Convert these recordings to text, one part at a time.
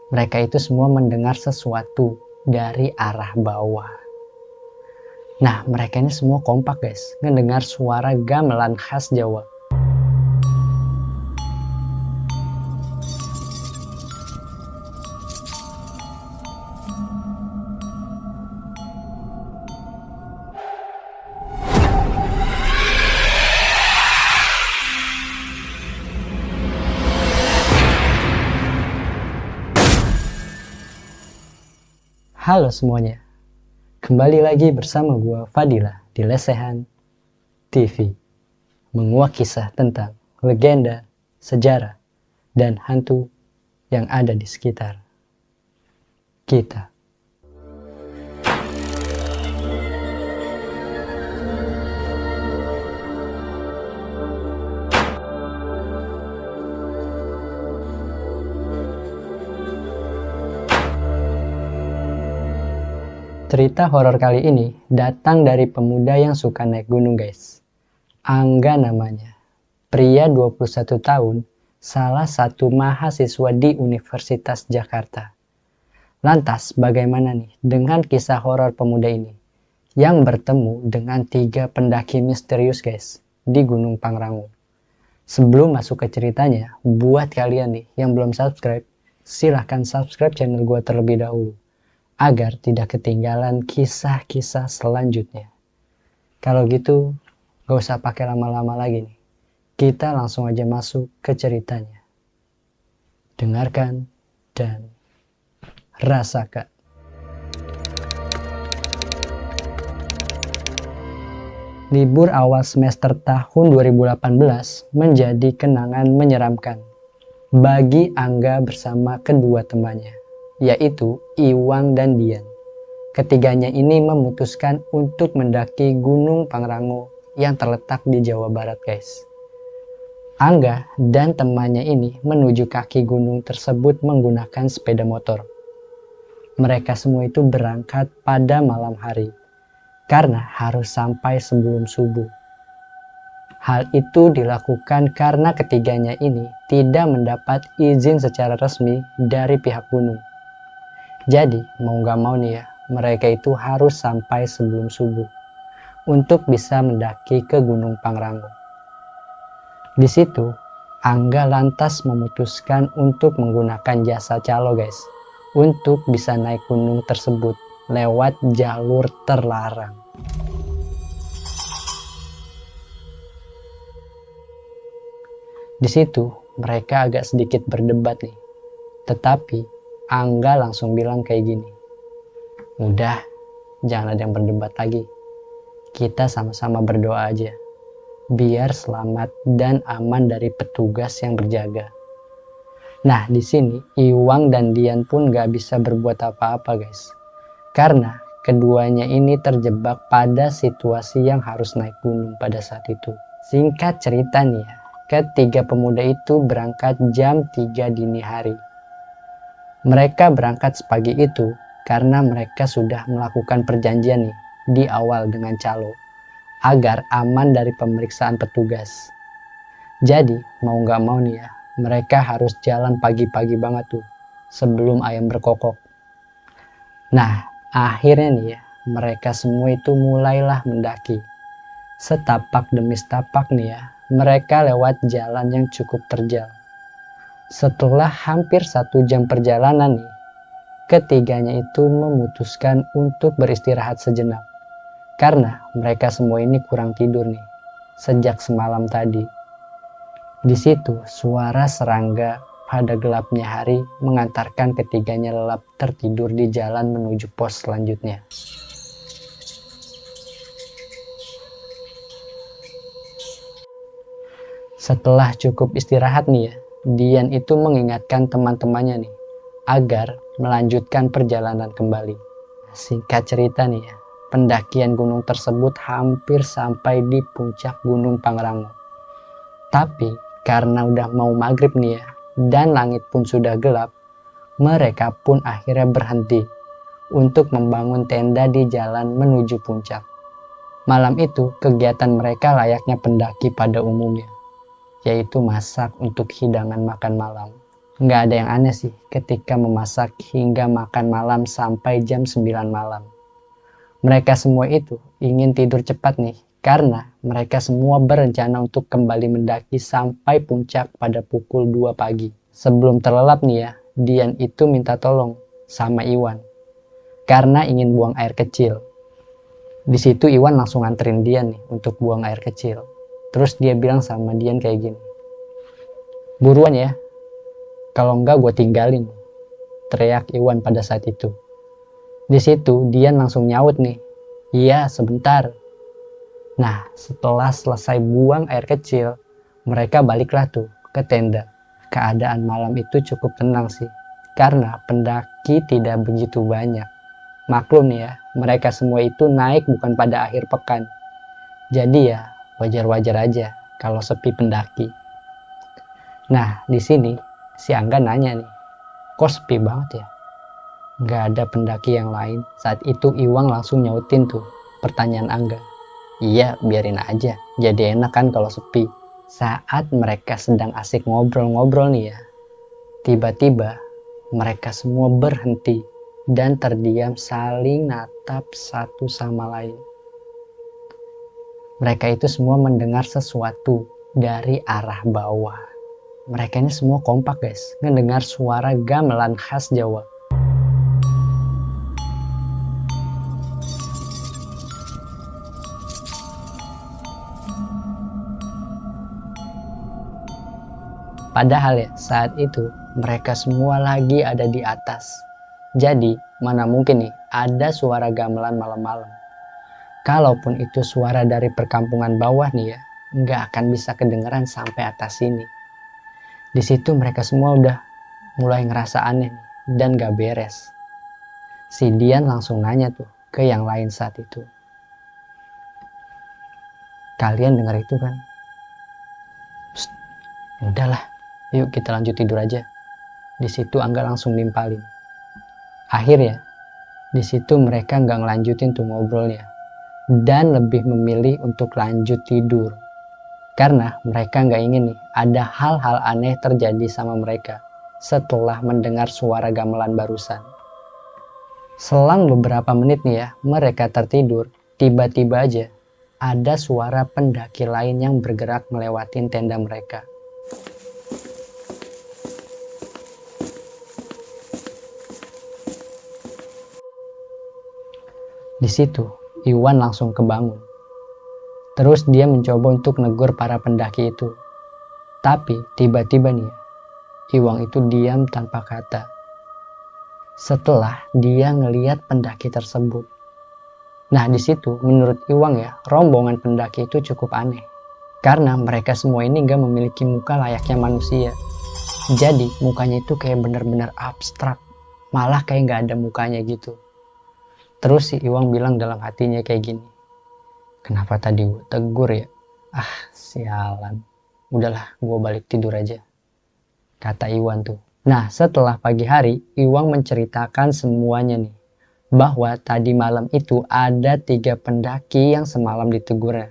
Mereka itu semua mendengar sesuatu dari arah bawah. Nah, mereka ini semua kompak guys, ngedengar suara gamelan khas Jawa. Halo semuanya, kembali lagi bersama gua Fadila di Lesehan TV, menguak kisah tentang legenda, sejarah, dan hantu yang ada di sekitar kita. Cerita horor kali ini datang dari pemuda yang suka naik gunung guys. Angga namanya. Pria 21 tahun, salah satu mahasiswa di Universitas Jakarta. Lantas bagaimana nih dengan kisah horor pemuda ini yang bertemu dengan 3 pendaki misterius guys di Gunung Pangrango. Sebelum masuk ke ceritanya, buat kalian nih yang belum subscribe, silahkan subscribe channel gua terlebih dahulu agar tidak ketinggalan kisah-kisah selanjutnya. Kalau gitu, gak usah pakai lama-lama lagi nih. Kita langsung aja masuk ke ceritanya. Dengarkan dan rasakan. Libur awal semester tahun 2018 menjadi kenangan menyeramkan bagi Angga bersama kedua temannya, yaitu Iwang dan Dian. Ketiganya ini memutuskan untuk mendaki Gunung Pangrango yang terletak di Jawa Barat guys. Angga dan temannya ini menuju kaki gunung tersebut menggunakan sepeda motor. Mereka semua itu berangkat pada malam hari karena harus sampai sebelum subuh. Hal itu dilakukan karena ketiganya ini tidak mendapat izin secara resmi dari pihak gunung. Jadi mau gak mau nih ya, mereka itu harus sampai sebelum subuh untuk bisa mendaki ke Gunung Pangrango. Di situ, Angga lantas memutuskan untuk menggunakan jasa calo guys, untuk bisa naik gunung tersebut lewat jalur terlarang. Di situ, mereka agak sedikit berdebat nih, tetapi Angga langsung bilang kayak gini, udah, jangan ada yang berdebat lagi. Kita sama-sama berdoa aja, biar selamat dan aman dari petugas yang berjaga. Nah, di sini Iwang dan Dian pun gak bisa berbuat apa-apa guys, karena keduanya ini terjebak pada situasi yang harus naik gunung pada saat itu. Singkat cerita nih ya, ketiga pemuda itu berangkat jam 3 dini hari. Mereka berangkat sepagi itu karena mereka sudah melakukan perjanjian nih di awal dengan calo agar aman dari pemeriksaan petugas. Jadi mau gak mau nih ya, mereka harus jalan pagi-pagi banget tuh sebelum ayam berkokok. Nah akhirnya nih ya, mereka semua itu mulailah mendaki. Setapak demi setapak nih ya, mereka lewat jalan yang cukup terjal. Setelah hampir 1 jam perjalanan nih, ketiganya itu memutuskan untuk beristirahat sejenak. Karena mereka semua ini kurang tidur nih, sejak semalam tadi. Di situ suara serangga pada gelapnya hari mengantarkan ketiganya lelap tertidur di jalan menuju pos selanjutnya. Setelah cukup istirahat nih ya, Dian itu mengingatkan teman-temannya nih agar melanjutkan perjalanan kembali. Singkat cerita nih ya, pendakian gunung tersebut hampir sampai di puncak Gunung Pangrango. Tapi karena udah mau maghrib nih ya, dan langit pun sudah gelap, mereka pun akhirnya berhenti untuk membangun tenda di jalan menuju puncak. Malam itu kegiatan mereka layaknya pendaki pada umumnya, yaitu masak untuk hidangan makan malam. Nggak ada yang aneh sih ketika memasak hingga makan malam sampai jam 9 malam. Mereka semua itu ingin tidur cepat nih, karena mereka semua berencana untuk kembali mendaki sampai puncak pada pukul 2 pagi. Sebelum terlelap nih ya, Dian itu minta tolong sama Iwan, karena ingin buang air kecil. Di situ Iwan langsung nganterin Dian nih untuk buang air kecil. Terus dia bilang sama Dian kayak gini, "Buruan ya, kalau enggak gue tinggalin," teriak Iwan pada saat itu. Di situ Dian langsung nyaut nih, "Iya, sebentar." Nah, setelah selesai buang air kecil, mereka baliklah tuh ke tenda. Keadaan malam itu cukup tenang sih, karena pendaki tidak begitu banyak. Maklum nih ya, mereka semua itu naik bukan pada akhir pekan. Jadi ya, wajar-wajar aja kalau sepi pendaki. Nah, di sini si Angga nanya nih, "Kok sepi banget ya? Nggak ada pendaki yang lain?" Saat itu Iwang langsung nyautin tuh pertanyaan Angga. "Iya, biarin aja. Jadi enak kan kalau sepi." Saat mereka sedang asik ngobrol-ngobrol nih ya, tiba-tiba mereka semua berhenti dan terdiam saling natap satu sama lain. Mereka itu semua mendengar sesuatu dari arah bawah. Mereka ini semua kompak guys, ngedengar suara gamelan khas Jawa. Padahal ya saat itu mereka semua lagi ada di atas. Jadi mana mungkin nih ada suara gamelan malam-malam. Kalaupun itu suara dari perkampungan bawah nih ya, nggak akan bisa kedengeran sampai atas sini. Di situ mereka semua udah mulai ngerasa aneh nih, dan gak beres. Si Dian langsung nanya tuh ke yang lain saat itu, "Kalian dengar itu kan?" "Psst, udahlah, yuk kita lanjut tidur aja." Di situ Angga langsung nimpalin. Akhirnya, di situ mereka nggak ngelanjutin tuh ngobrolnya dan lebih memilih untuk lanjut tidur. Karena mereka nggak ingin nih ada hal-hal aneh terjadi sama mereka setelah mendengar suara gamelan barusan. Selang beberapa menit nih ya, mereka tertidur, tiba-tiba aja ada suara pendaki lain yang bergerak melewatin tenda mereka. Di situ, Iwan langsung kebangun. Terus dia mencoba untuk negur para pendaki itu. Tapi tiba-tiba nih, Iwan itu diam tanpa kata. Setelah dia ngeliat pendaki tersebut. Nah di situ menurut Iwan ya, rombongan pendaki itu cukup aneh. Karena mereka semua ini gak memiliki muka layaknya manusia. Jadi mukanya itu kayak bener-bener abstrak. Malah kayak gak ada mukanya gitu. Terus si Iwan bilang dalam hatinya kayak gini, "Kenapa tadi gue tegur ya? Ah, sialan. Udahlah, gue balik tidur aja," kata Iwan tuh. Nah, setelah pagi hari, Iwan menceritakan semuanya nih. Bahwa tadi malam itu ada 3 pendaki yang semalam ditegurnya.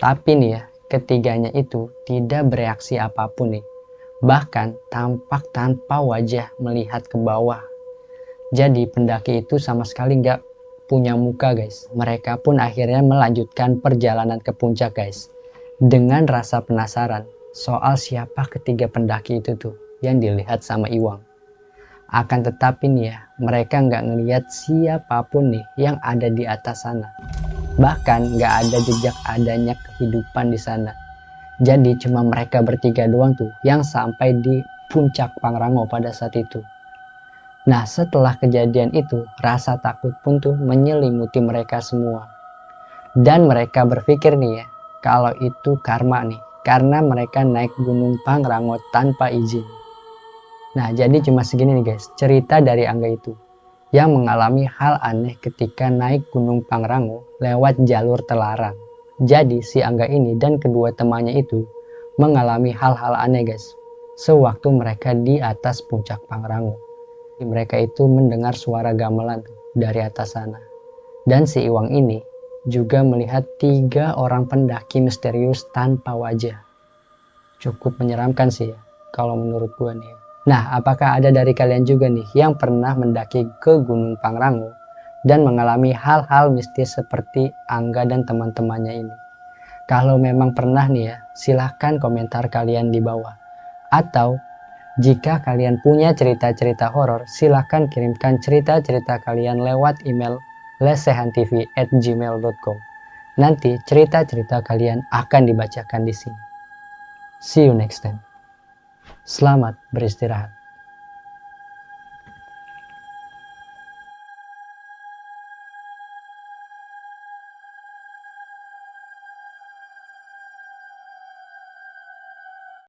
Tapi nih ya, ketiganya itu tidak bereaksi apapun nih. Bahkan tampak tanpa wajah melihat ke bawah. Jadi pendaki itu sama sekali nggak punya muka guys. Mereka pun akhirnya melanjutkan perjalanan ke puncak guys. Dengan rasa penasaran soal siapa ketiga pendaki itu tuh yang dilihat sama Iwang. Akan tetapi nih ya, mereka nggak ngelihat siapapun nih yang ada di atas sana. Bahkan nggak ada jejak adanya kehidupan di sana. Jadi cuma mereka bertiga doang tuh yang sampai di puncak Pangrango pada saat itu. Nah setelah kejadian itu, rasa takut pun tuh menyelimuti mereka semua. Dan mereka berpikir nih ya, kalau itu karma nih, karena mereka naik gunung Pangrango tanpa izin. Nah jadi cuma segini nih guys, cerita dari Angga itu. Yang mengalami hal aneh ketika naik gunung Pangrango lewat jalur terlarang. Jadi si Angga ini dan kedua temannya itu mengalami hal-hal aneh guys. Sewaktu mereka di atas puncak Pangrango. Mereka itu mendengar suara gamelan dari atas sana. Dan si Iwang ini juga melihat 3 orang pendaki misterius tanpa wajah. Cukup menyeramkan sih ya, kalau menurut gue nih. Nah, apakah ada dari kalian juga nih yang pernah mendaki ke Gunung Pangrango dan mengalami hal-hal mistis seperti Angga dan teman-temannya ini? Kalau memang pernah nih ya, silahkan komentar kalian di bawah. Atau jika kalian punya cerita-cerita horor, silahkan kirimkan cerita-cerita kalian lewat email lesehantv@gmail.com. Nanti cerita-cerita kalian akan dibacakan di sini. See you next time. Selamat beristirahat.